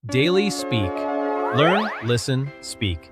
Daily Speak. Learn, listen, speak.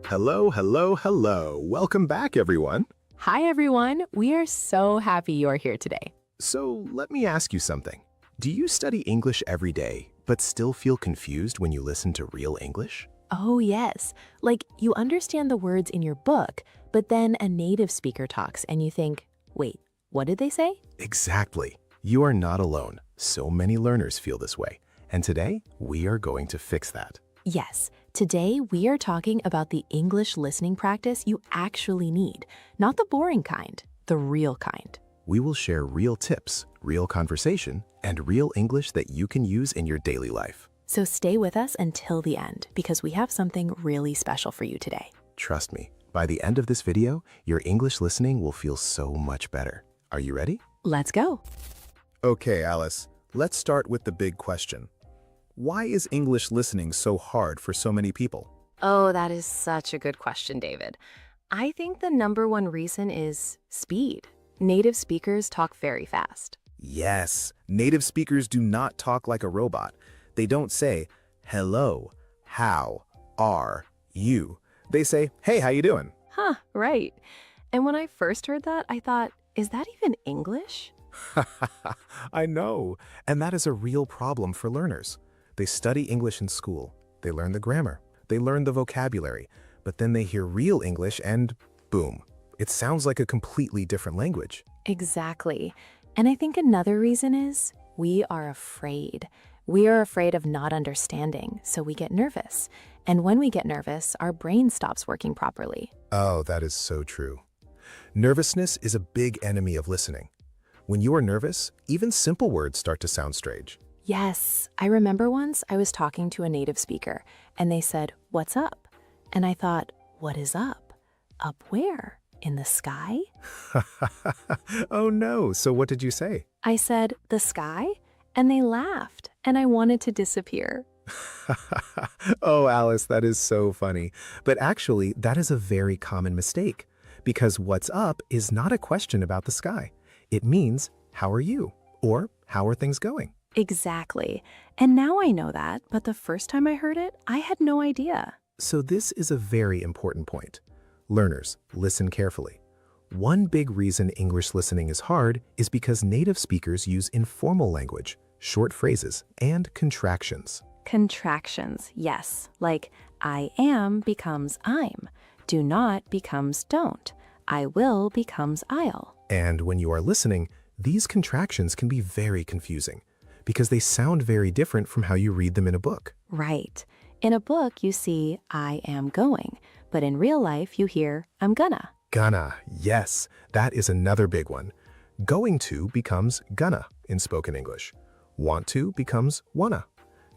Hello, hello, hello. Welcome back, everyone. Hi, everyone. We are so happy you're here today. So let me ask you something. Do you study English every day, but still feel confused when you listen to real English? Oh, yes. Like you understand the words in your book, but then a native speaker talks and you think, wait, what did they say? Exactly. You are not alone. So many learners feel this way. And today, we are going to fix that. Yes. Today, we are talking about the English listening practice you actually need, not the boring kind, the real kind. We will share real tips, real conversation, and real English that you can use in your daily life. So stay with us until the end because we have something really special for you today. Trust me, by the end of this video, your English listening will feel so much better. Are you ready? Let's go. Okay, Alice, let's start with the big question. Why is English listening so hard for so many people? Oh, that is such a good question, David. I think the number one reason is speed. Native speakers talk very fast. Yes, native speakers do not talk like a robot. They don't say, hello, how are you? They say, hey, how you doing? Huh, right. And when I first heard that, I thought, is that even English? I know, and that is a real problem for learners. They study English in school, they learn the grammar, they learn the vocabulary, but then they hear real English and boom, it sounds like a completely different language. Exactly. And I think another reason is we are afraid. We are afraid of not understanding, so we get nervous. And when we get nervous, our brain stops working properly. Oh, that is so true. Nervousness is a big enemy of listening. When you are nervous, even simple words start to sound strange. Yes, I remember once I was talking to a native speaker and they said, "What's up?" And I thought, what is up? Up where? In the sky? Oh no, so what did you say? I said, the sky? And they laughed and I wanted to disappear. Oh, Alice, that is so funny. But actually, that is a very common mistake because what's up is not a question about the sky. It means, how are you? Or how are things going? Exactly. And now I know that, but the first time I heard it, I had no idea. So this is a very important point. Learners, listen carefully. One big reason English listening is hard is because native speakers use informal language, short phrases, and contractions. Contractions, yes. Like, I am becomes I'm. Do not becomes don't. I will becomes I'll. And when you are listening, these contractions can be very confusing because they sound very different from how you read them in a book. Right. In a book, you see, I am going. But in real life, you hear, I'm gonna. Gonna, yes, that is another big one. Going to becomes gonna in spoken English. Want to becomes wanna.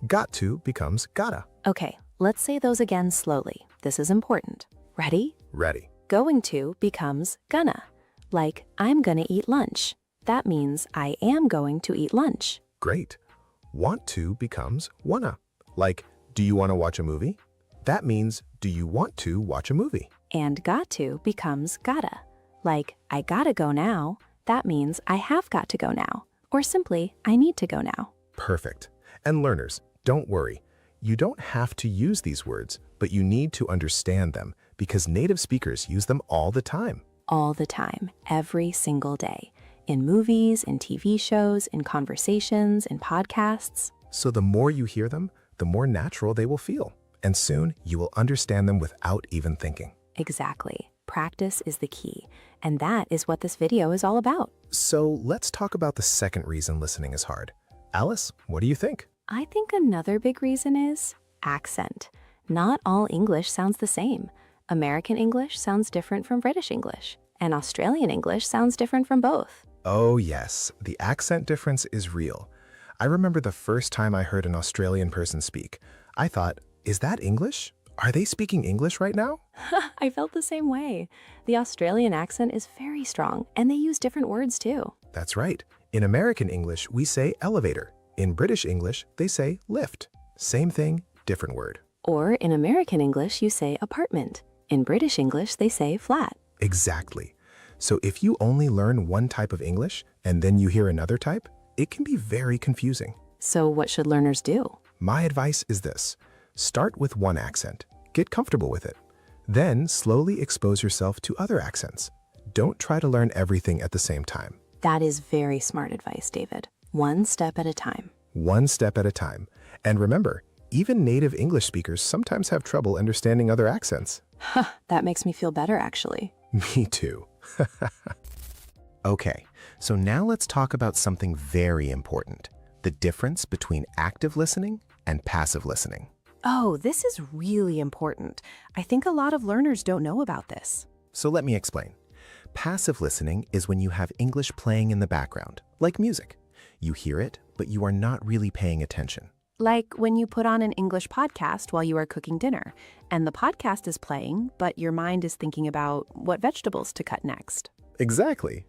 Got to becomes gotta. Okay, let's say those again slowly. This is important. Ready? Ready. Going to becomes gonna. Like, I'm gonna eat lunch. That means I am going to eat lunch. Great. Want to becomes wanna. Like, do you want to watch a movie? That means, do you want to watch a movie? And got to becomes gotta. Like, I gotta go now. That means I have got to go now. Or simply, I need to go now. Perfect. And learners, don't worry. You don't have to use these words, but you need to understand them because native speakers use them all the time. All the time, every single day. In movies, in TV shows, in conversations, in podcasts. So the more you hear them, the more natural they will feel. And soon, you will understand them without even thinking. Exactly. Practice is the key. And that is what this video is all about. So let's talk about the second reason listening is hard. Alice, what do you think? I think another big reason is accent. Not all English sounds the same. American English sounds different from British English, and Australian English sounds different from both. Oh yes, the accent difference is real. I remember the first time I heard an Australian person speak. I thought, is that English? Are they speaking English right now? I felt the same way. The Australian accent is very strong, and they use different words too. That's right. In American English, we say elevator. In British English, they say lift. Same thing, different word. Or in American English, you say apartment. In British English, they say flat. Exactly. So if you only learn one type of English and then you hear another type, it can be very confusing. So what should learners do? My advice is this. Start with one accent. Get comfortable with it. Then slowly expose yourself to other accents. Don't try to learn everything at the same time. That is very smart advice, David. One step at a time. One step at a time. And remember, even native English speakers sometimes have trouble understanding other accents. That makes me feel better, actually. Me too. Okay, so now let's talk about something very important. The difference between active listening and passive listening. Oh, this is really important. I think a lot of learners don't know about this. So let me explain. Passive listening is when you have English playing in the background, like music. You hear it, but you are not really paying attention. Like when you put on an English podcast while you are cooking dinner, and the podcast is playing, but your mind is thinking about what vegetables to cut next. Exactly.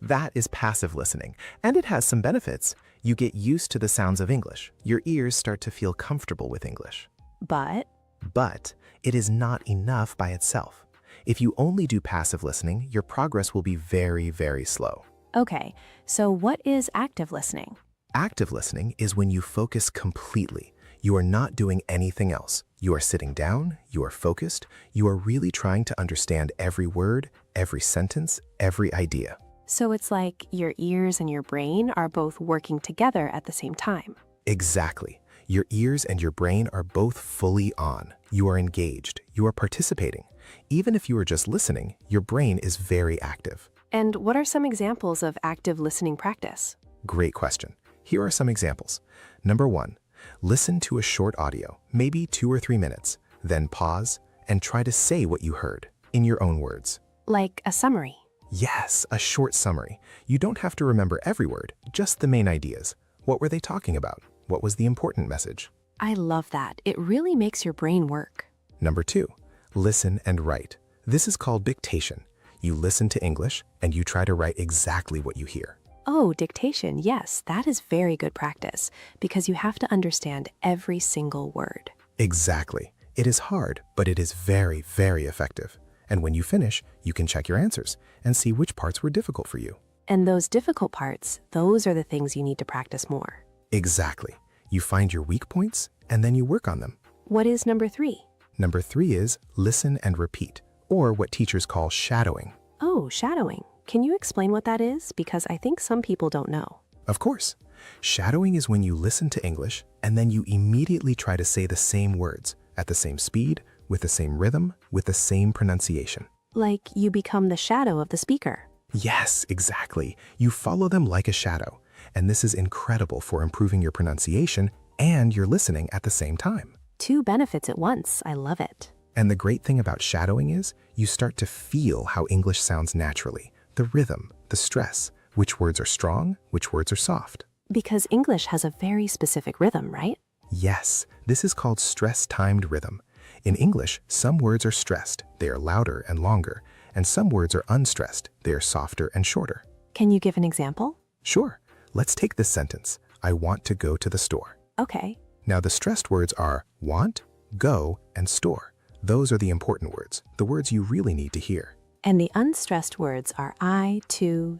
That is passive listening, and it has some benefits. You get used to the sounds of English. Your ears start to feel comfortable with English. But But it is not enough by itself. If you only do passive listening, your progress will be very, very slow. okay, so what is active listening? Active listening is when you focus completely. You are not doing anything else. You are sitting down, you are focused, you are really trying to understand every word, every sentence, every idea. So it's like your ears and your brain are both working together at the same time. Exactly. Your ears and your brain are both fully on. You are engaged. You are participating. Even if you are just listening, your brain is very active. And what are some examples of active listening practice? Great question. Here are some examples. Number 1, listen to a short audio, maybe 2 or 3 minutes, then pause and try to say what you heard in your own words. Like a summary. Yes, a short summary. You don't have to remember every word, just the main ideas. What were they talking about? What was the important message? I love that. It really makes your brain work. Number 2, listen and write. This is called dictation. You listen to English and you try to write exactly what you hear. Oh, dictation. Yes, that is very good practice because you have to understand every single word. Exactly. It is hard, but it is very, very effective. And when you finish, you can check your answers and see which parts were difficult for you. And those difficult parts, those are the things you need to practice more. Exactly. You find your weak points and then you work on them. What is number 3? Number 3 is listen and repeat, or what teachers call shadowing. Oh, shadowing. Can you explain what that is? Because I think some people don't know. Of course. Shadowing is when you listen to English and then you immediately try to say the same words at the same speed, with the same rhythm, with the same pronunciation. Like you become the shadow of the speaker. Yes, exactly. You follow them like a shadow. And this is incredible for improving your pronunciation and your listening at the same time. 2 benefits at once. I love it. And the great thing about shadowing is you start to feel how English sounds naturally. The rhythm, the stress, which words are strong, which words are soft. Because English has a very specific rhythm, right? Yes, this is called stress-timed rhythm. In English, some words are stressed, they are louder and longer, and some words are unstressed, they are softer and shorter. Can you give an example? Sure, let's take this sentence. I want to go to the store. Okay. Now the stressed words are want, go, and store. Those are the important words, the words you really need to hear. And the unstressed words are I, to,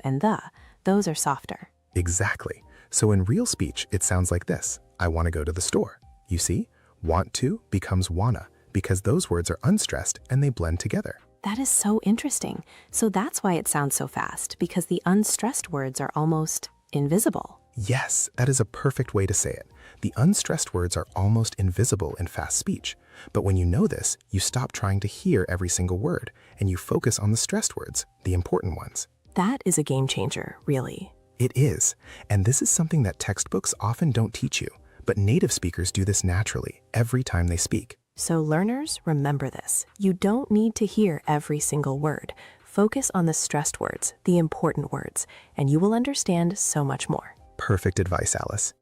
and the. Those are softer. Exactly. So in real speech, it sounds like this. I want to go to the store. You see, want to becomes wanna because those words are unstressed and they blend together. That is so interesting. So that's why it sounds so fast, because the unstressed words are almost invisible. Yes, that is a perfect way to say it. The unstressed words are almost invisible in fast speech. But when you know this, you stop trying to hear every single word and you focus on the stressed words, the important ones. That is a game changer, really. It is, and this is something that textbooks often don't teach you, but native speakers do this naturally every time they speak. So learners, remember this. You don't need to hear every single word. Focus on the stressed words, the important words, and you will understand so much more. Perfect advice, Alice.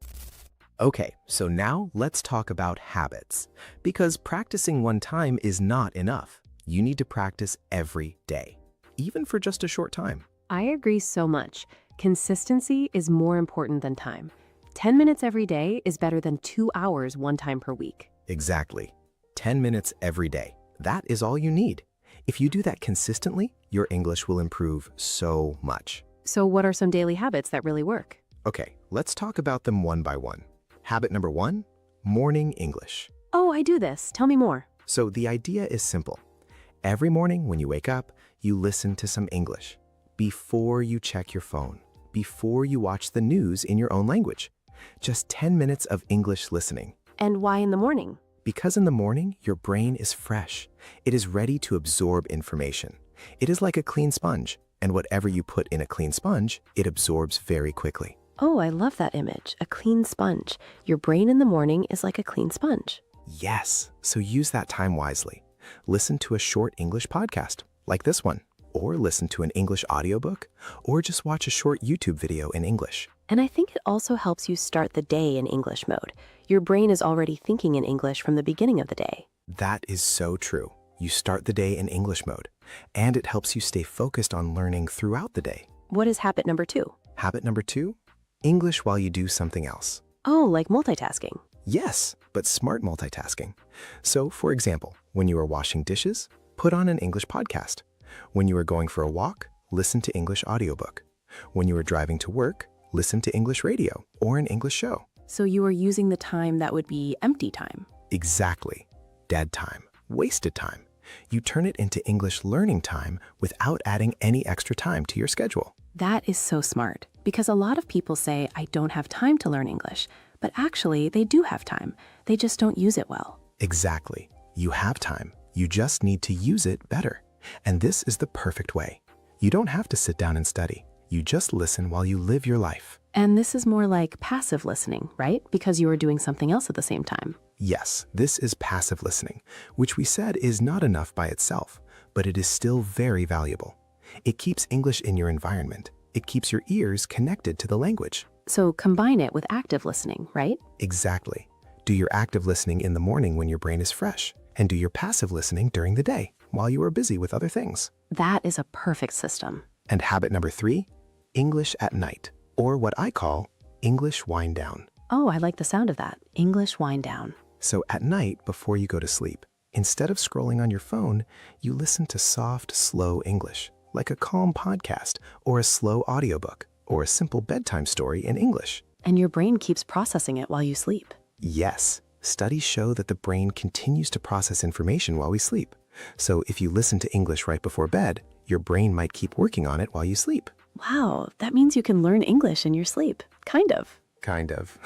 Okay, so now let's talk about habits. Because practicing one time is not enough. You need to practice every day, even for just a short time. I agree so much. Consistency is more important than time. 10 minutes every day is better than 2 hours one time per week. Exactly. 10 minutes every day. That is all you need. If you do that consistently, your English will improve so much. So what are some daily habits that really work? Okay, let's talk about them one by one. Habit number 1, morning English. Oh, I do this. Tell me more. So the idea is simple. Every morning when you wake up, you listen to some English. Before you check your phone, before you watch the news in your own language. Just 10 minutes of English listening. And why in the morning? Because in the morning, your brain is fresh. It is ready to absorb information. It is like a clean sponge, and whatever you put in a clean sponge, it absorbs very quickly. Oh, I love that image. A clean sponge. Your brain in the morning is like a clean sponge. Yes, so use that time wisely. Listen to a short English podcast, like this one, or listen to an English audiobook, or just watch a short YouTube video in English. And I think it also helps you start the day in English mode. Your brain is already thinking in English from the beginning of the day. That is so true. You start the day in English mode, and it helps you stay focused on learning throughout the day. What is habit number 2? Habit number 2, English while you do something else. Oh, like multitasking. Yes, but smart multitasking. So, for example, when you are washing dishes, put on an English podcast. When you are going for a walk, listen to English audiobook. When you are driving to work, listen to English radio or an English show. So you are using the time that would be empty time. Exactly. Dead time, wasted time. You turn it into English learning time without adding any extra time to your schedule. That is so smart, because a lot of people say, I don't have time to learn English, but actually they do have time. They just don't use it well. Exactly. You have time. You just need to use it better. And this is the perfect way. You don't have to sit down and study. You just listen while you live your life. And this is more like passive listening, right? Because you are doing something else at the same time. Yes, this is passive listening, which we said is not enough by itself, but it is still very valuable. It keeps English in your environment. It keeps your ears connected to the language. So combine it with active listening, right? Exactly. Do your active listening in the morning when your brain is fresh, and do your passive listening during the day while you are busy with other things. That is a perfect system. And habit number 3, English at night, or what I call English wind down. Oh, I like the sound of that. English wind down. So at night, before you go to sleep, instead of scrolling on your phone, you listen to soft, slow English, like a calm podcast or a slow audiobook or a simple bedtime story in English. And your brain keeps processing it while you sleep. Yes, studies show that the brain continues to process information while we sleep. So if you listen to English right before bed, your brain might keep working on it while you sleep. Wow, that means you can learn English in your sleep. Kind of. Kind of.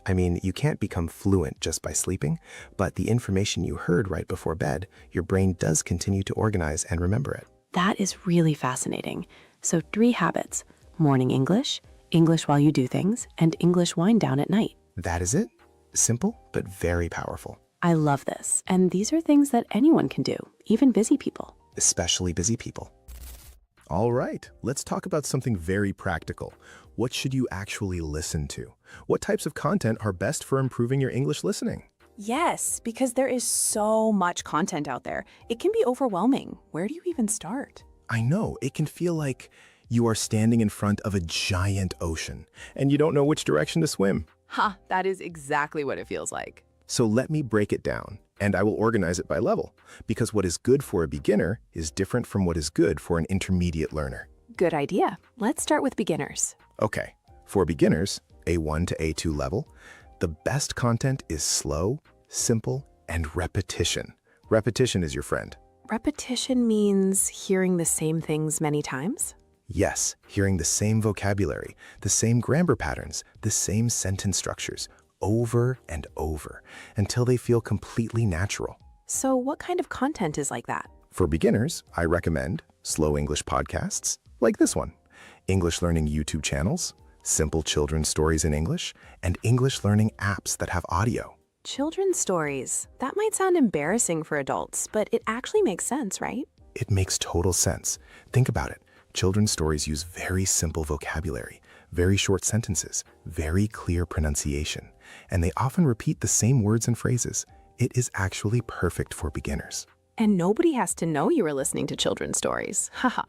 I mean, you can't become fluent just by sleeping, but the information you heard right before bed, your brain does continue to organize and remember it. That is really fascinating. So 3 habits: morning English, English while you do things, and English wind down at night. That is it. Simple, but very powerful. I love this. And these are things that anyone can do, even busy people. Especially busy people. All right, let's talk about something very practical. What should you actually listen to? What types of content are best for improving your English listening? Yes, because there is so much content out there. It can be overwhelming. Where do you even start? I know, it can feel like you are standing in front of a giant ocean and you don't know which direction to swim. Ha, that is exactly what it feels like. So let me break it down, and I will organize it by level, because what is good for a beginner is different from what is good for an intermediate learner. Good idea. Let's start with beginners. Okay, for beginners, A1 to A2 level, the best content is slow, simple, and repetition. Repetition is your friend. Repetition means hearing the same things many times? Yes, hearing the same vocabulary, the same grammar patterns, the same sentence structures, over and over, until they feel completely natural. So what kind of content is like that? For beginners, I recommend slow English podcasts, like this one, English learning YouTube channels, simple children's stories in English, and English learning apps that have audio. Children's stories. That might sound embarrassing for adults, but it actually makes sense, right? It makes total sense. Think about it. Children's stories use very simple vocabulary, very short sentences, very clear pronunciation, and they often repeat the same words and phrases. It is actually perfect for beginners. And nobody has to know you were listening to children's stories. Haha.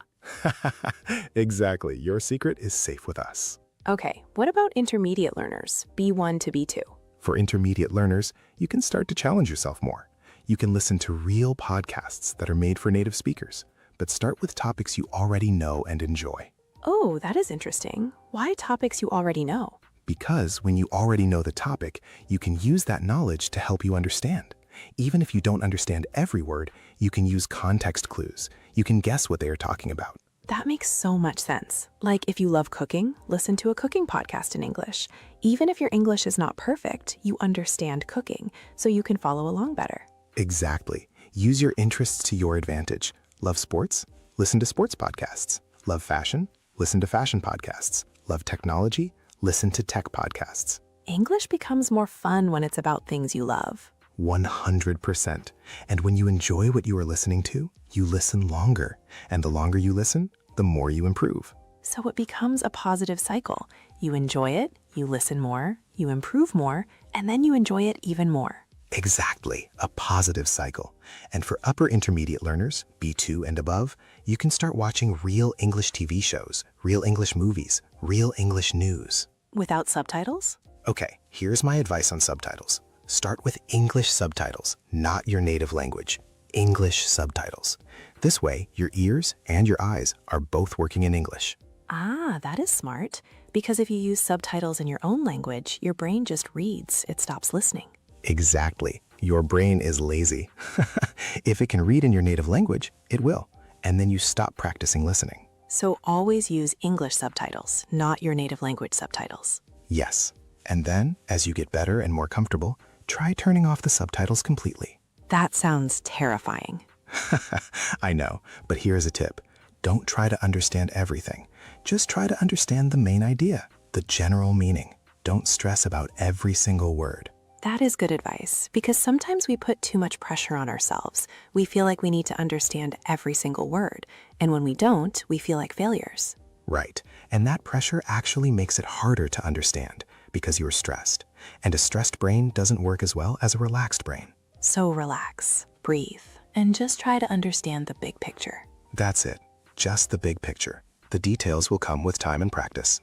Exactly. Your secret is safe with us. Okay, what about intermediate learners, B1 to B2? For intermediate learners, you can start to challenge yourself more. You can listen to real podcasts that are made for native speakers, but start with topics you already know and enjoy. Oh, that is interesting. Why topics you already know? Because when you already know the topic, you can use that knowledge to help you understand. Even if you don't understand every word, you can use context clues. You can guess what they are talking about. That makes so much sense. Like if you love cooking, listen to a cooking podcast in English. Even if your English is not perfect, you understand cooking, so you can follow along better. Exactly. Use your interests to your advantage. Love sports? Listen to sports podcasts. Love fashion? Listen to fashion podcasts. Love technology? Listen to tech podcasts. English becomes more fun when it's about things you love. 100%. And when you enjoy what you are listening to, you listen longer. And the longer you listen, the more you improve. So it becomes a positive cycle. You enjoy it, you listen more, you improve more, and then you enjoy it even more. Exactly, a positive cycle. And for upper intermediate learners, B2 and above, you can start watching real English TV shows, real English movies, real English news. Without subtitles? Okay, here's my advice on subtitles. Start with English subtitles, not your native language. English subtitles. This way, your ears and your eyes are both working in English. Ah, that is smart. Because if you use subtitles in your own language, your brain just reads, it stops listening. Exactly. Your brain is lazy. If it can read in your native language, it will. And then you stop practicing listening. So always use English subtitles, not your native language subtitles. Yes. And then, as you get better and more comfortable, try turning off the subtitles completely. That sounds terrifying. I know, but here's a tip. Don't try to understand everything. Just try to understand the main idea, the general meaning. Don't stress about every single word. That is good advice, because sometimes we put too much pressure on ourselves. We feel like we need to understand every single word, and when we don't, we feel like failures. Right, and that pressure actually makes it harder to understand because you are stressed. And a stressed brain doesn't work as well as a relaxed brain. So relax, breathe, and just try to understand the big picture. That's it, just the big picture. The details will come with time and practice.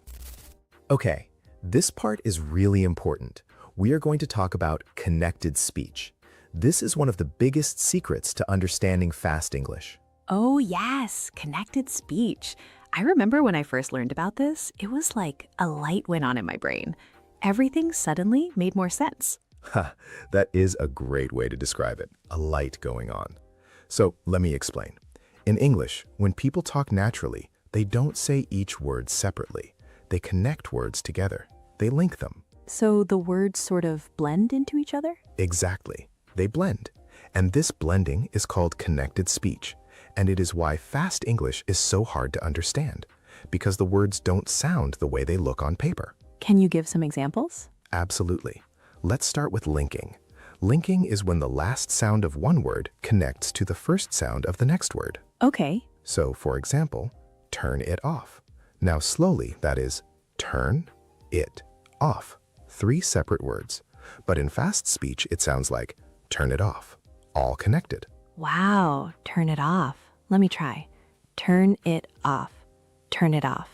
Okay, this part is really important. We are going to talk about connected speech. This is one of the biggest secrets to understanding fast English. Oh, yes, connected speech. I remember when I first learned about this, it was like a light went on in my brain. Everything suddenly made more sense. Ha, that is a great way to describe it, a light going on. So let me explain. In English, when people talk naturally, they don't say each word separately. They connect words together. They link them. So the words sort of blend into each other? Exactly. They blend. And this blending is called connected speech. And it is why fast English is so hard to understand, because the words don't sound the way they look on paper. Can you give some examples? Absolutely. Let's start with linking. Linking is when the last sound of one word connects to the first sound of the next word. Okay. So, for example, turn it off. Now slowly, that is, turn it off. 3 separate words. But in fast speech, it sounds like turn it off, all connected. Wow, turn it off. Let me try. Turn it off. Turn it off.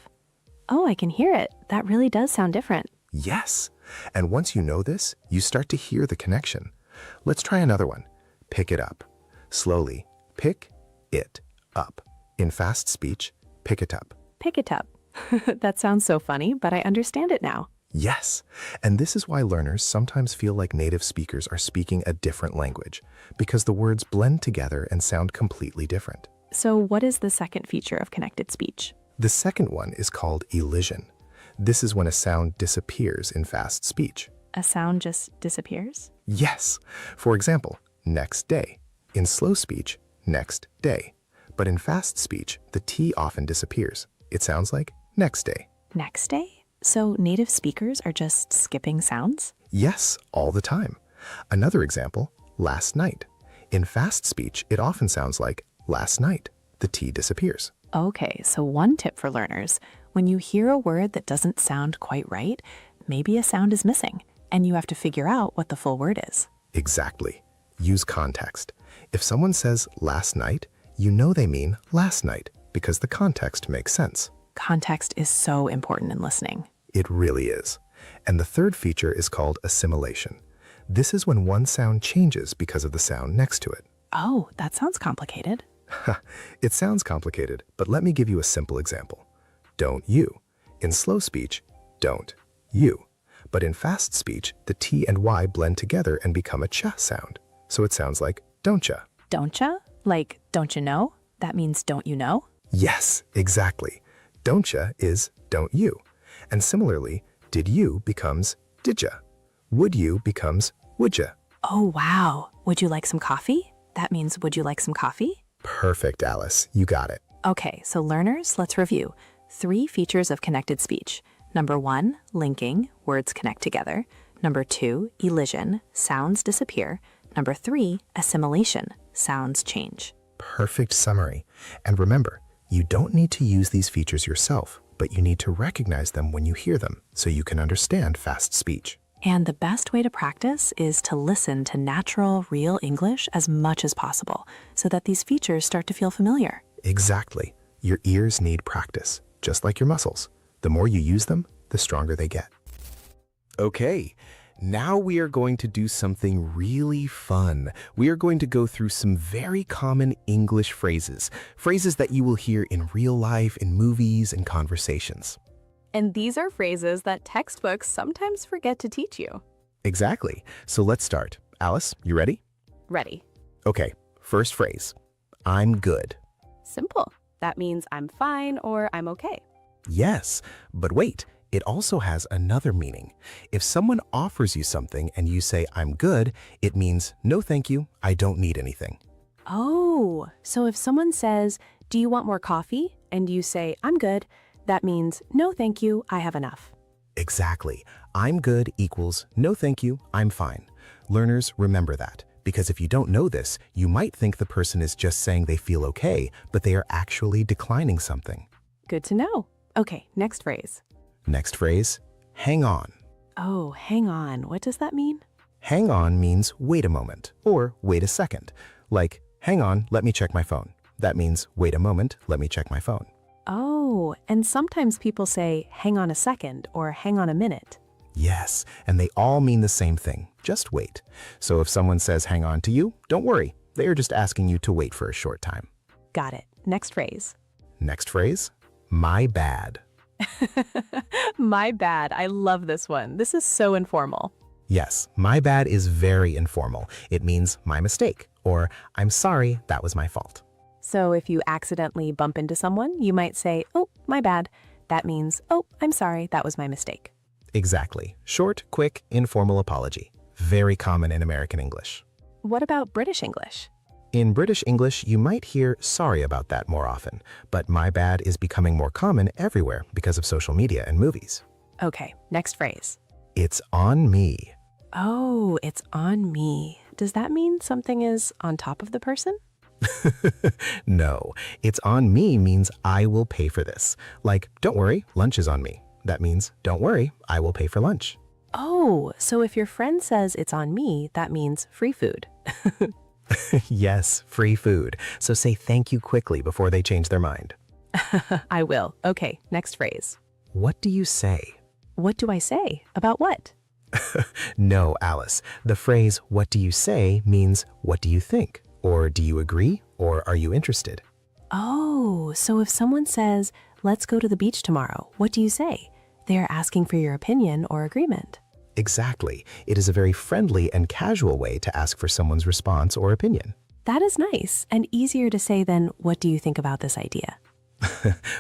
Oh, I can hear it. That really does sound different. Yes. And once you know this, you start to hear the connection. Let's try another one. Pick it up. Slowly, pick it up. In fast speech, pick it up. Pick it up. That sounds so funny, but I understand it now. Yes. And this is why learners sometimes feel like native speakers are speaking a different language, because the words blend together and sound completely different. So what is the second feature of connected speech? The second one is called elision. This is when a sound disappears in fast speech. A sound just disappears? Yes. For example, next day. In slow speech, next day. But in fast speech, the T often disappears. It sounds like next day. Next day? So native speakers are just skipping sounds? Yes, all the time. Another example, last night. In fast speech, it often sounds like last night. The T disappears. Okay, so one tip for learners. When you hear a word that doesn't sound quite right, maybe a sound is missing, and you have to figure out what the full word is. Exactly. Use context. If someone says last night, you know they mean last night because the context makes sense. Context is so important in listening. It really is. And the third feature is called assimilation. This is when one sound changes because of the sound next to it. Oh, that sounds complicated. It sounds complicated, but let me give you a simple example. Don't you. In slow speech, don't you. But in fast speech, the T and Y blend together and become a ch sound. So it sounds like don'tcha. Don'tcha? Like, don't you know? That means don't you know? Yes, exactly. Don'tcha is don't you. And similarly, did you becomes didya. Would you becomes wouldsya. Oh, wow. Would you like some coffee? That means would you like some coffee? Perfect, Alice. You got it. Okay, so learners, let's review. 3 features of connected speech. Number 1, linking, words connect together. Number 2, elision, sounds disappear. Number 3, assimilation, sounds change. Perfect summary. And remember, you don't need to use these features yourself, but you need to recognize them when you hear them so you can understand fast speech. And the best way to practice is to listen to natural, real English as much as possible so that these features start to feel familiar. Exactly. Your ears need practice, just like your muscles. The more you use them, the stronger they get. Okay, now we are going to do something really fun. We are going to go through some very common English phrases that you will hear in real life, in movies, and conversations. And these are phrases that textbooks sometimes forget to teach you. Exactly. So let's start. Alice, you ready? Ready. Okay, first phrase. I'm good. Simple. That means I'm fine or I'm okay. Yes, but wait, it also has another meaning. If someone offers you something and you say, I'm good, it means, no thank you, I don't need anything. Oh, so if someone says, do you want more coffee? And you say, I'm good, that means, no thank you, I have enough. Exactly. I'm good equals, no thank you, I'm fine. Learners, remember that. Because if you don't know this, you might think the person is just saying they feel okay, but they are actually declining something. Good to know. Okay, next phrase. Next phrase, hang on. Oh, hang on. What does that mean? Hang on means wait a moment or wait a second. Like, hang on, let me check my phone. That means wait a moment, let me check my phone. Oh, and sometimes people say, hang on a second or hang on a minute. Yes, and they all mean the same thing, just wait. So if someone says hang on to you, don't worry. They are just asking you to wait for a short time. Got it. Next phrase. Next phrase, my bad. My bad. I love this one. This is so informal. Yes, my bad is very informal. It means my mistake, or I'm sorry, that was my fault. So if you accidentally bump into someone, you might say, oh, my bad. That means, oh, I'm sorry, that was my mistake. Exactly. Short, quick, informal apology. Very common in American English. What about British English? In British English, you might hear sorry about that more often, but my bad is becoming more common everywhere because of social media and movies. Okay, next phrase. It's on me. Oh, it's on me. Does that mean something is on top of the person? No, it's on me means I will pay for this. Like, don't worry, lunch is on me. That means, don't worry, I will pay for lunch. Oh, so if your friend says it's on me, that means free food. Yes, free food. So say thank you quickly before they change their mind. I will. Okay, next phrase. What do you say? What do I say? About what? No, Alice. The phrase, what do you say, means what do you think? Or do you agree? Or are you interested? Oh, so if someone says, let's go to the beach tomorrow, what do you say? They are asking for your opinion or agreement. Exactly. It is a very friendly and casual way to ask for someone's response or opinion. That is nice and easier to say than, what do you think about this idea?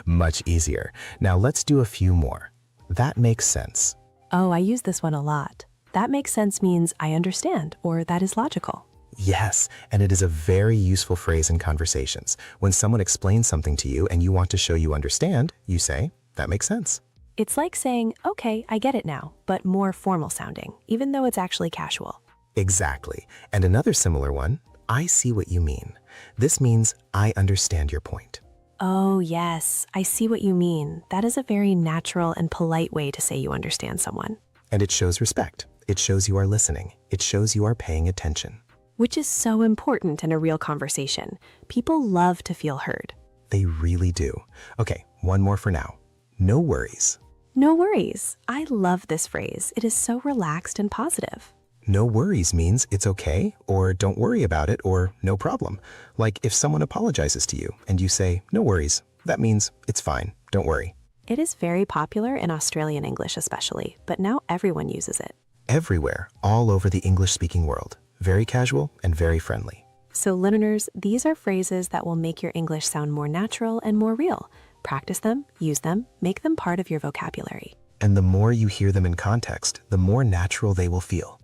Much easier. Now let's do a few more. That makes sense. Oh, I use this one a lot. That makes sense means I understand or that is logical. Yes, and it is a very useful phrase in conversations. When someone explains something to you and you want to show you understand, you say, that makes sense. It's like saying, okay, I get it now, but more formal sounding, even though it's actually casual. Exactly. And another similar one, I see what you mean. This means I understand your point. Oh, yes, I see what you mean. That is a very natural and polite way to say you understand someone. And it shows respect. It shows you are listening. It shows you are paying attention. Which is so important in a real conversation. People love to feel heard. They really do. Okay, one more for now. No worries. No worries. I love this phrase. It is so relaxed and positive. No worries means it's okay, or don't worry about it, or no problem. Like if someone apologizes to you and you say, no worries, that means it's fine, don't worry. It is very popular in Australian English especially, but now everyone uses it. Everywhere, all over the English-speaking world. Very casual and very friendly. So learners, these are phrases that will make your English sound more natural and more real. Practice them, use them, make them part of your vocabulary. And the more you hear them in context, the more natural they will feel.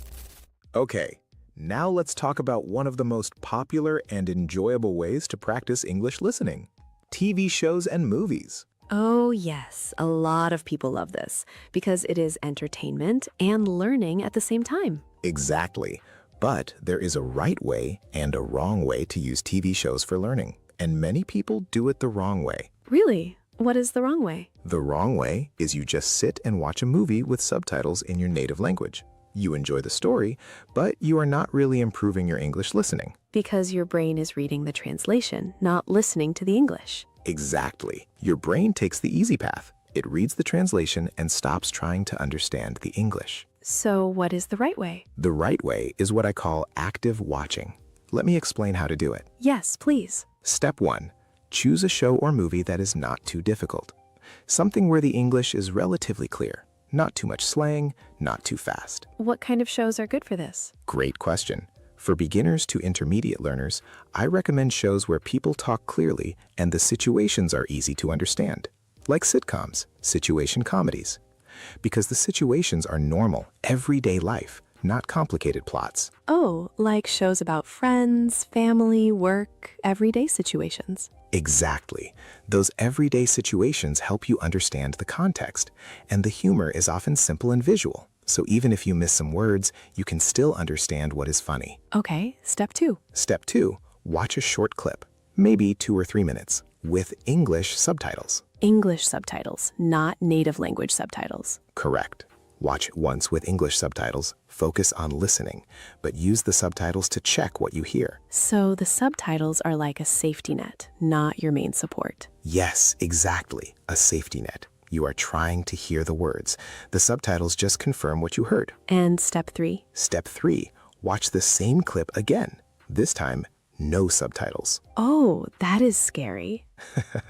Okay, now let's talk about one of the most popular and enjoyable ways to practice English listening: TV shows and movies. Oh, yes. A lot of people love this because it is entertainment and learning at the same time. Exactly. But there is a right way and a wrong way to use TV shows for learning, and many people do it the wrong way. Really? What is the wrong way? The wrong way is you just sit and watch a movie with subtitles in your native language. You enjoy the story, but you are not really improving your English listening. Because your brain is reading the translation, not listening to the English. Exactly. Your brain takes the easy path. It reads the translation and stops trying to understand the English. So what is the right way? The right way is what I call active watching. Let me explain how to do it. Yes, please. Step 1. Choose a show or movie that is not too difficult. Something where the English is relatively clear. Not too much slang, not too fast. What kind of shows are good for this? Great question. For beginners to intermediate learners, I recommend shows where people talk clearly and the situations are easy to understand, like sitcoms, situation comedies. Because the situations are normal, everyday life, not complicated plots. Oh, like shows about friends, family, work, everyday situations. Exactly. Those everyday situations help you understand the context, and the humor is often simple and visual. So even if you miss some words, you can still understand what is funny. Okay, step 2. Step 2, watch a short clip, maybe 2 or 3 minutes, with English subtitles. English subtitles, not native language subtitles. Correct. Watch it once with English subtitles, focus on listening, but use the subtitles to check what you hear. So the subtitles are like a safety net, not your main support. Yes, exactly, a safety net. You are trying to hear the words. The subtitles just confirm what you heard. And step 3? Step 3, watch the same clip again. This time, no subtitles. Oh, that is scary.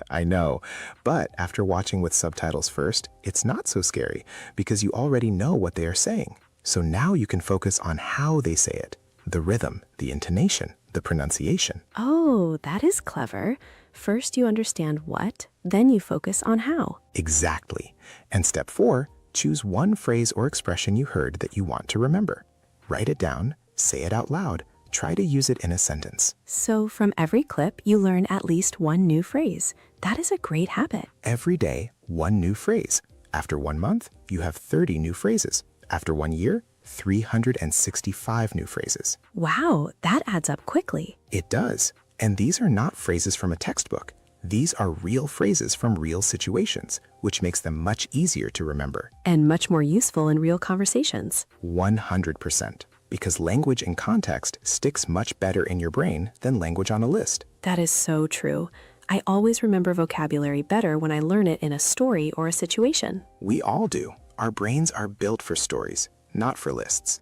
I know, but after watching with subtitles first, it's not so scary because you already know what they are saying. So now you can focus on how they say it, the rhythm, the intonation, the pronunciation. Oh, that is clever. First you understand what, then you focus on how. Exactly. And step 4, choose one phrase or expression you heard that you want to remember. Write it down, say it out loud, try to use it in a sentence. So from every clip, you learn at least one new phrase. That is a great habit. Every day, one new phrase. After 1 month, you have 30 new phrases. After 1 year, 365 new phrases. Wow, that adds up quickly. It does. And these are not phrases from a textbook. These are real phrases from real situations, which makes them much easier to remember. And much more useful in real conversations. 100%. Because language in context sticks much better in your brain than language on a list. That is so true. I always remember vocabulary better when I learn it in a story or a situation. We all do. Our brains are built for stories, not for lists.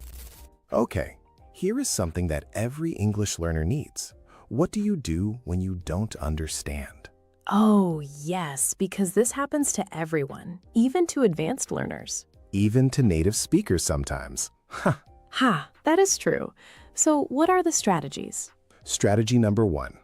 Okay, here is something that every English learner needs. What do you do when you don't understand? Oh, yes, because this happens to everyone, even to advanced learners. Even to native speakers sometimes. Ha, that is true. So what are the strategies? Strategy number 1,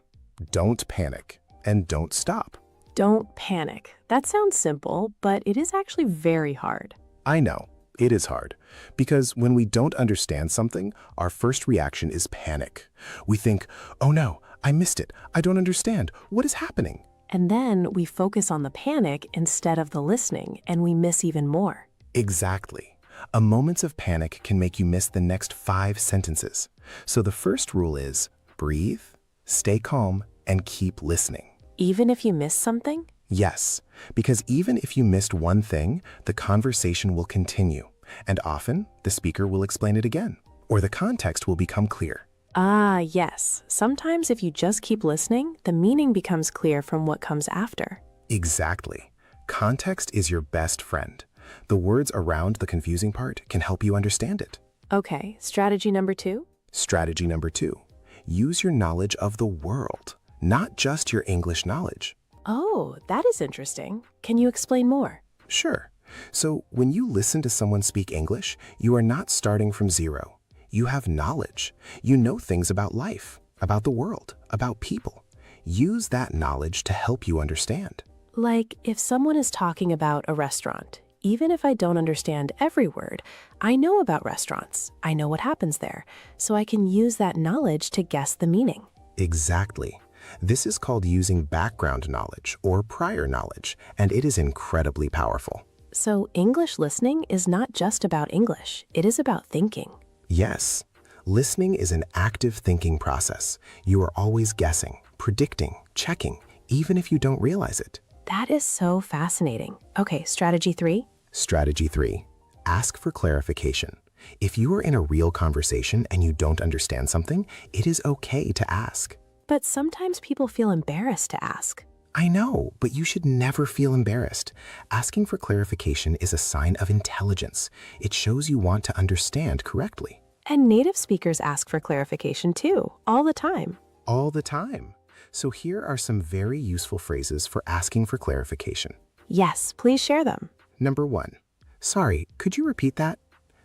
don't panic and don't stop. Don't panic. That sounds simple, but it is actually very hard. I know, it is hard, because when we don't understand something, our first reaction is panic. We think, oh no, I missed it. I don't understand. What is happening? And then we focus on the panic instead of the listening, and we miss even more. Exactly. A moment of panic can make you miss the next 5 sentences. So the first rule is breathe, stay calm, and keep listening. Even if you miss something? Yes, because even if you missed one thing, the conversation will continue. And often, the speaker will explain it again, or the context will become clear. Ah, yes. Sometimes if you just keep listening, the meaning becomes clear from what comes after. Exactly. Context is your best friend. The words around the confusing part can help you understand it. Okay, strategy number 2? Strategy number 2, use your knowledge of the world, not just your English knowledge. Oh, that is interesting. Can you explain more? Sure. So when you listen to someone speak English, you are not starting from zero. You have knowledge. You know things about life, about the world, about people. Use that knowledge to help you understand. Like if someone is talking about a restaurant, even if I don't understand every word, I know about restaurants. I know what happens there, so I can use that knowledge to guess the meaning. Exactly. This is called using background knowledge or prior knowledge, and it is incredibly powerful. So English listening is not just about English, it is about thinking. Yes. Listening is an active thinking process. You are always guessing, predicting, checking, even if you don't realize it. That is so fascinating. Okay, strategy 3. Strategy 3. Ask for clarification. If you are in a real conversation and you don't understand something, it is okay to ask. But sometimes people feel embarrassed to ask. I know, but you should never feel embarrassed. Asking for clarification is a sign of intelligence. It shows you want to understand correctly. And native speakers ask for clarification too, all the time. All the time. So here are some very useful phrases for asking for clarification. Yes, please share them. Number 1. Sorry, could you repeat that?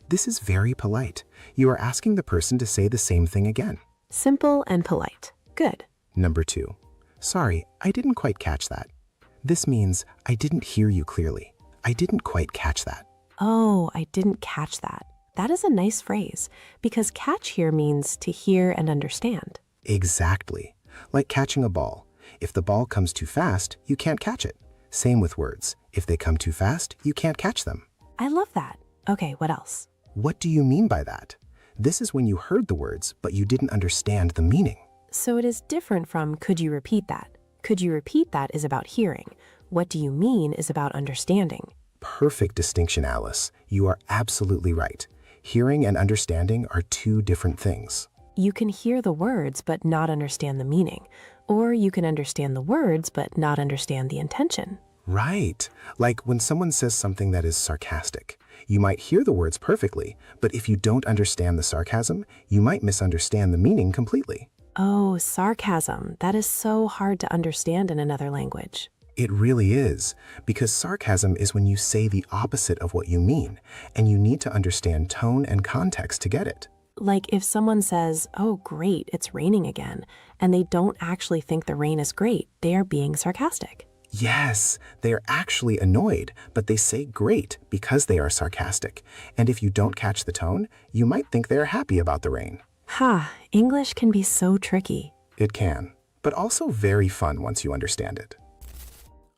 This is very polite. You are asking the person to say the same thing again. Simple and polite. Good. Number 2. Sorry, I didn't quite catch that. This means I didn't hear you clearly. I didn't quite catch that. Oh, I didn't catch that. That is a nice phrase, because catch here means to hear and understand. Exactly. Like catching a ball. If the ball comes too fast, you can't catch it. Same with words. If they come too fast, you can't catch them. I love that. Okay, what else? What do you mean by that? This is when you heard the words, but you didn't understand the meaning. So it is different from could you repeat that? Could you repeat that is about hearing. What do you mean is about understanding. Perfect distinction, Alice. You are absolutely right. Hearing and understanding are two different things. You can hear the words but not understand the meaning. Or you can understand the words but not understand the intention. Right. Like when someone says something that is sarcastic. You might hear the words perfectly, but if you don't understand the sarcasm, you might misunderstand the meaning completely. Oh, sarcasm. That is so hard to understand in another language. It really is, because sarcasm is when you say the opposite of what you mean, and you need to understand tone and context to get it. Like if someone says, oh great, it's raining again, and they don't actually think the rain is great, they are being sarcastic. Yes, they are actually annoyed, but they say great because they are sarcastic. And if you don't catch the tone, you might think they are happy about the rain. Ha, English can be so tricky. It can, but also very fun once you understand it.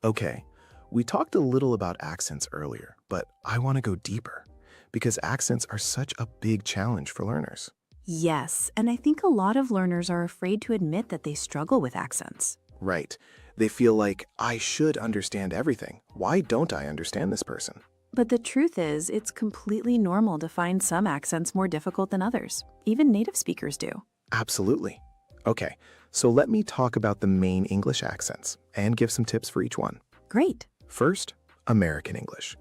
Okay, we talked a little about accents earlier, but I want to go deeper because accents are such a big challenge for learners. Yes, and I think a lot of learners are afraid to admit that they struggle with accents. Right. They feel like, I should understand everything. Why don't I understand this person? But the truth is, it's completely normal to find some accents more difficult than others. Even native speakers do. Absolutely. Okay, so let me talk about the main English accents and give some tips for each one. Great. First, American English.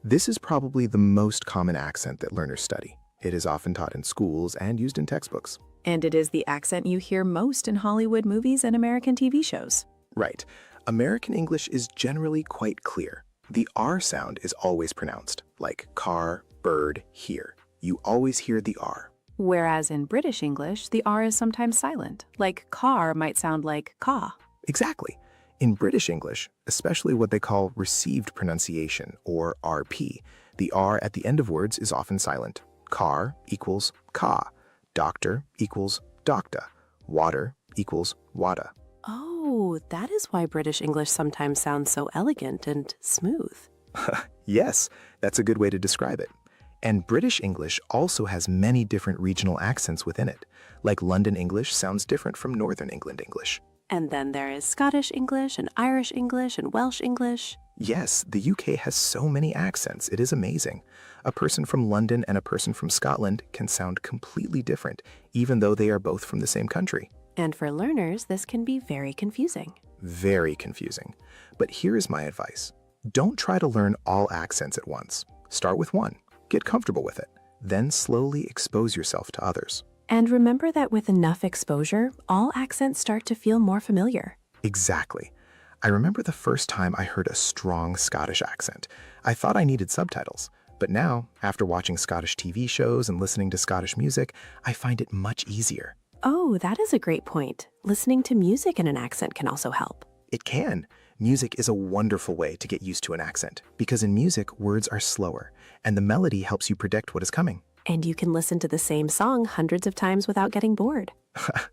This is probably the most common accent that learners study. It is often taught in schools and used in textbooks. And it is the accent you hear most in Hollywood movies and American TV shows. Right. American English is generally quite clear. The R sound is always pronounced, like car, bird, here. You always hear the R. Whereas in British English, the R is sometimes silent, like car might sound like ka. Exactly. In British English, especially what they call received pronunciation, or RP, the R at the end of words is often silent. Car equals ka. Doctor equals docta. Water equals wada. Oh, that is why British English sometimes sounds so elegant and smooth. Yes, that's a good way to describe it. And British English also has many different regional accents within it. Like London English sounds different from Northern England English. And then there is Scottish English and Irish English and Welsh English. Yes, the UK has so many accents, it is amazing. A person from London and a person from Scotland can sound completely different, even though they are both from the same country. And for learners, this can be very confusing. Very confusing. But here is my advice. Don't try to learn all accents at once. Start with one. Get comfortable with it. Then slowly expose yourself to others. And remember that with enough exposure, all accents start to feel more familiar. Exactly. I remember the first time I heard a strong Scottish accent. I thought I needed subtitles. But now, after watching Scottish TV shows and listening to Scottish music, I find it much easier. Oh, that is a great point. Listening to music in an accent can also help. It can. Music is a wonderful way to get used to an accent, because in music, words are slower, and the melody helps you predict what is coming. And you can listen to the same song hundreds of times without getting bored.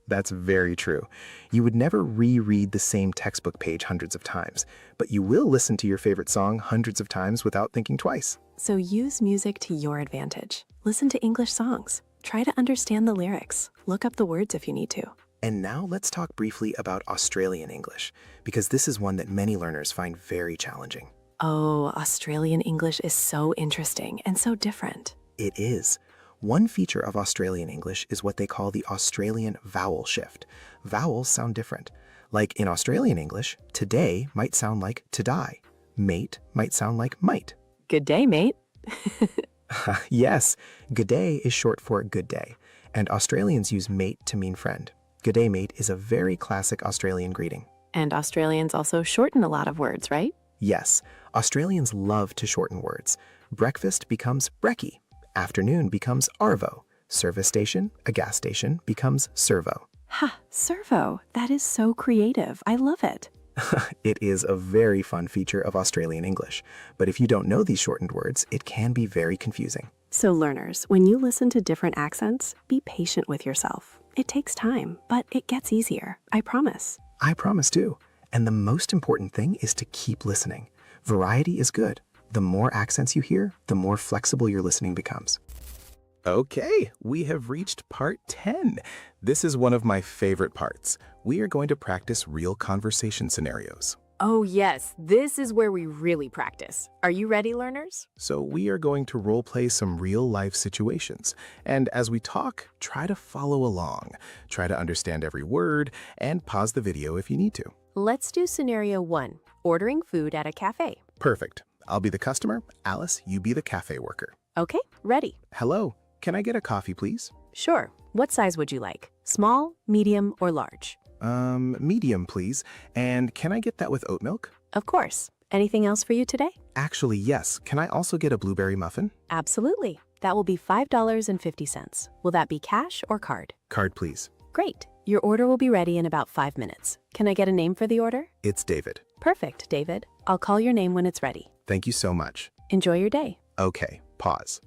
That's very true. You would never reread the same textbook page hundreds of times, but you will listen to your favorite song hundreds of times without thinking twice. So use music to your advantage. Listen to English songs. Try to understand the lyrics. Look up the words if you need to. And now let's talk briefly about Australian English, because this is one that many learners find very challenging. Oh, Australian English is so interesting and so different. It is. One feature of Australian English is what they call the Australian vowel shift. Vowels sound different. Like in Australian English, today might sound like to die. Mate might sound like might. Good day, mate. Yes, good day is short for good day, and Australians use mate to mean friend. Good day, mate is a very classic Australian greeting. And Australians also shorten a lot of words, right? Yes, Australians love to shorten words. Breakfast becomes brekkie. Afternoon becomes arvo. Service station, a gas station, becomes servo. Ha, servo. That is so creative. I love it. It is a very fun feature of Australian English, but if you don't know these shortened words, it can be very confusing. So learners, when you listen to different accents, be patient with yourself. It takes time, but it gets easier. I promise. I promise too. And the most important thing is to keep listening. Variety is good. The more accents you hear, the more flexible your listening becomes. Okay, we have reached part 10. This is one of my favorite parts. We are going to practice real conversation scenarios. Oh yes, this is where we really practice. Are you ready, learners? So we are going to role play some real life situations. And as we talk, try to follow along. Try to understand every word and pause the video if you need to. Let's do scenario 1, ordering food at a cafe. Perfect. I'll be the customer. Alice, you be the cafe worker. Okay, ready. Hello, can I get a coffee, please? Sure. What size would you like? Small, medium, or large? Medium, please. And can I get that with oat milk? Of course. Anything else for you today? Actually, yes. Can I also get a blueberry muffin? Absolutely. That will be $5.50. Will that be cash or card? Card, please. Great. Your order will be ready in about 5 minutes. Can I get a name for the order? It's David. Perfect, David. I'll call your name when it's ready. Thank you so much. Enjoy your day. Okay, pause.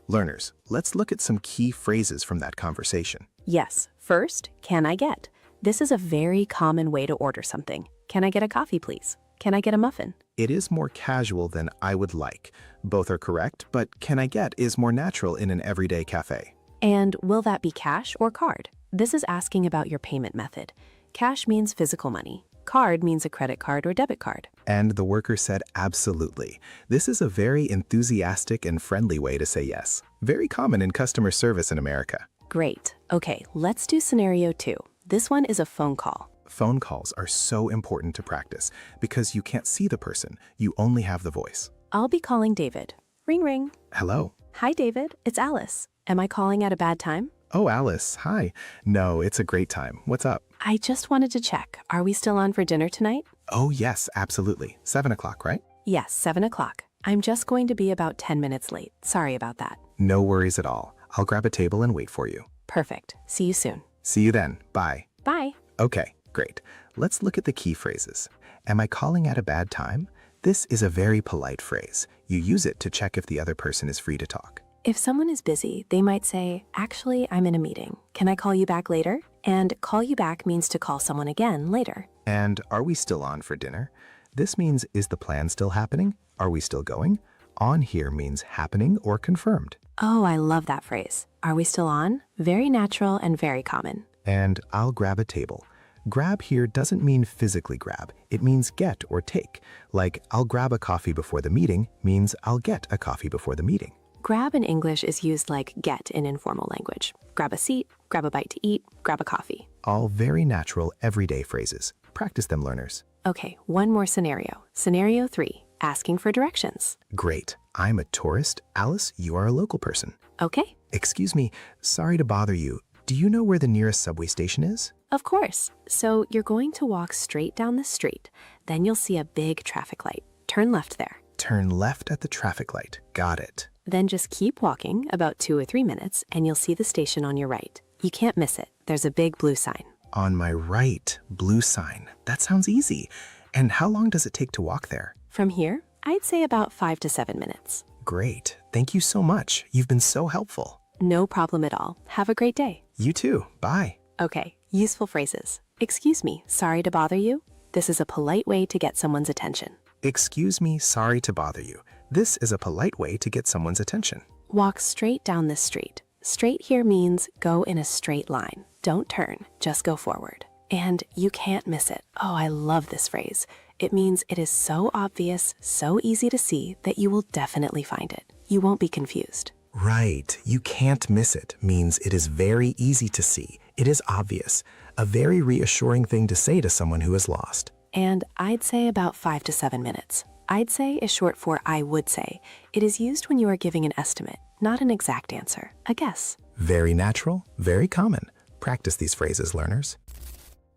Learners, let's look at some key phrases from that conversation. Yes. First, can I get? This is a very common way to order something. Can I get a coffee, please? Can I get a muffin? It is more casual than I would like. Both are correct, but can I get is more natural in an everyday cafe. And will that be cash or card? This is asking about your payment method. Cash means physical money. Card means a credit card or debit card. And the worker said absolutely. This is a very enthusiastic and friendly way to say yes. Very common in customer service in America. Great. Okay, let's do scenario 2. This one is a phone call. Phone calls are so important to practice because you can't see the person, you only have the voice. I'll be calling David. Ring, ring. Hello. Hi, David. It's Alice. Am I calling at a bad time? Oh, Alice, hi. No, it's a great time. What's up? I just wanted to check. Are we still on for dinner tonight? Oh, yes, absolutely. 7 o'clock, right? Yes, 7 o'clock. I'm just going to be about 10 minutes late. Sorry about that. No worries at all. I'll grab a table and wait for you. Perfect. See you soon. See you then. Bye. Bye. Okay, great. Let's look at the key phrases. Am I calling at a bad time? This is a very polite phrase. You use it to check if the other person is free to talk. If someone is busy, they might say, actually, I'm in a meeting. Can I call you back later? And call you back means to call someone again later. And are we still on for dinner? This means, is the plan still happening? Are we still going? On here means happening or confirmed. Oh, I love that phrase. Are we still on? Very natural and very common. And I'll grab a table. Grab here doesn't mean physically grab. It means get or take. Like, I'll grab a coffee before the meeting means I'll get a coffee before the meeting. Grab in English is used like get in informal language. Grab a seat, grab a bite to eat, grab a coffee. All very natural, everyday phrases. Practice them, learners. Okay, one more scenario. Scenario 3, asking for directions. Great. I'm a tourist. Alice, you are a local person. Okay. Excuse me, sorry to bother you. Do you know where the nearest subway station is? Of course. So you're going to walk straight down the street. Then you'll see a big traffic light. Turn left there. Turn left at the traffic light. Got it. Then just keep walking about 2 or 3 minutes and you'll see the station on your right. You can't miss it. There's a big blue sign. On my right, blue sign. That sounds easy. And how long does it take to walk there? From here, I'd say about 5 to 7 minutes. Great. Thank you so much. You've been so helpful. No problem at all. Have a great day. You too. Bye. Okay, useful phrases. Excuse me, sorry to bother you. This is a polite way to get someone's attention. Excuse me, sorry to bother you. This is a polite way to get someone's attention. Walk straight down this street. Straight here means go in a straight line. Don't turn, just go forward. And you can't miss it. Oh, I love this phrase. It means it is so obvious, so easy to see that you will definitely find it. You won't be confused. Right. You can't miss it means it is very easy to see. It is obvious. A very reassuring thing to say to someone who is lost. And I'd say about 5 to 7 minutes. I'd say is short for I would say. It is used when you are giving an estimate, not an exact answer, a guess. Very natural, very common. Practice these phrases, learners.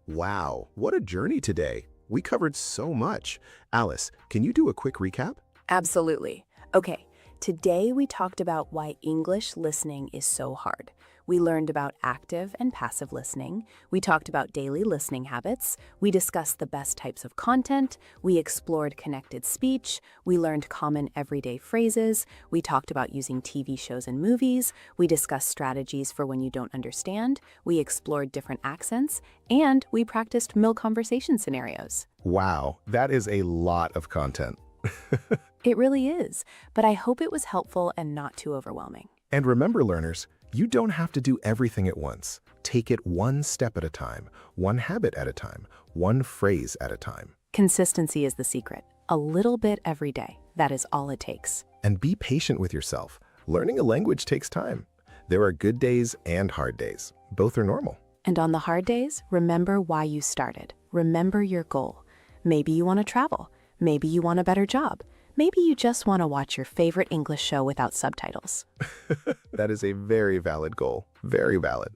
Wow, what a journey today. We covered so much. Alice, can you do a quick recap? Absolutely. Okay, today we talked about why English listening is so hard. We learned about active and passive listening. We talked about daily listening habits. We discussed the best types of content. We explored connected speech. We learned common everyday phrases. We talked about using TV shows and movies. We discussed strategies for when you don't understand. We explored different accents. And we practiced mill conversation scenarios. Wow, that is a lot of content. It really is, but I hope it was helpful and not too overwhelming. And remember, learners, you don't have to do everything at once. Take it one step at a time, one habit at a time, one phrase at a time. Consistency is the secret. A little bit every day. That is all it takes. And be patient with yourself. Learning a language takes time. There are good days and hard days. Both are normal. And on the hard days, remember why you started. Remember your goal. Maybe you want to travel. Maybe you want a better job. Maybe you just want to watch your favorite English show without subtitles. That is a very valid goal. Very valid.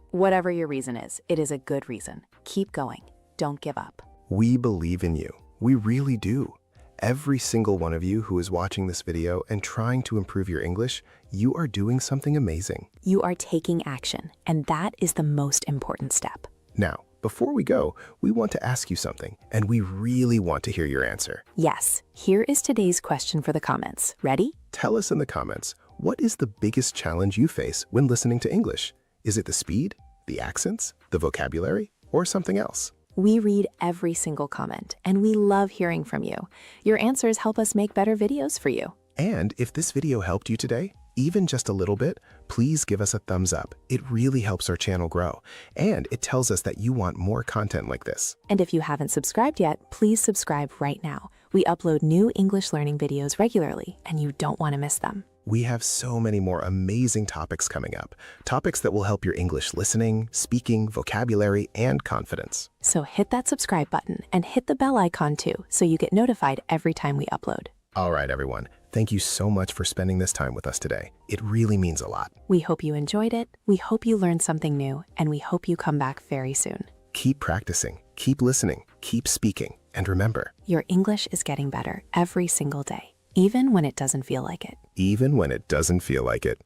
Whatever your reason is, it is a good reason. Keep going. Don't give up. We believe in you. We really do. Every single one of you who is watching this video and trying to improve your English, you are doing something amazing. You are taking action, and that is the most important step. Now, before we go, we want to ask you something, and we really want to hear your answer. Yes, here is today's question for the comments. Ready? Tell us in the comments, what is the biggest challenge you face when listening to English? Is it the speed, the accents, the vocabulary, or something else? We read every single comment, and we love hearing from you. Your answers help us make better videos for you. And if this video helped you today, even just a little bit, please give us a thumbs up. It really helps our channel grow, and it tells us that you want more content like this. And if you haven't subscribed yet, please subscribe right now. We upload new English learning videos regularly, and you don't want to miss them. We have so many more amazing topics coming up. Topics that will help your English listening, speaking, vocabulary, and confidence. So hit that subscribe button and hit the bell icon too, so you get notified every time we upload. All right, everyone. Thank you so much for spending this time with us today. It really means a lot. We hope you enjoyed it, we hope you learned something new, and we hope you come back very soon. Keep practicing, keep listening, keep speaking, and remember, your English is getting better every single day, even when it doesn't feel like it. Even when it doesn't feel like it.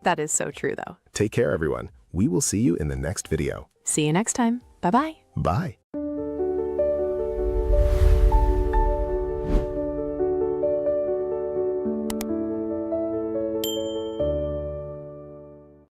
That is so true, though. Take care, everyone. We will see you in the next video. See you next time. Bye-bye. Bye.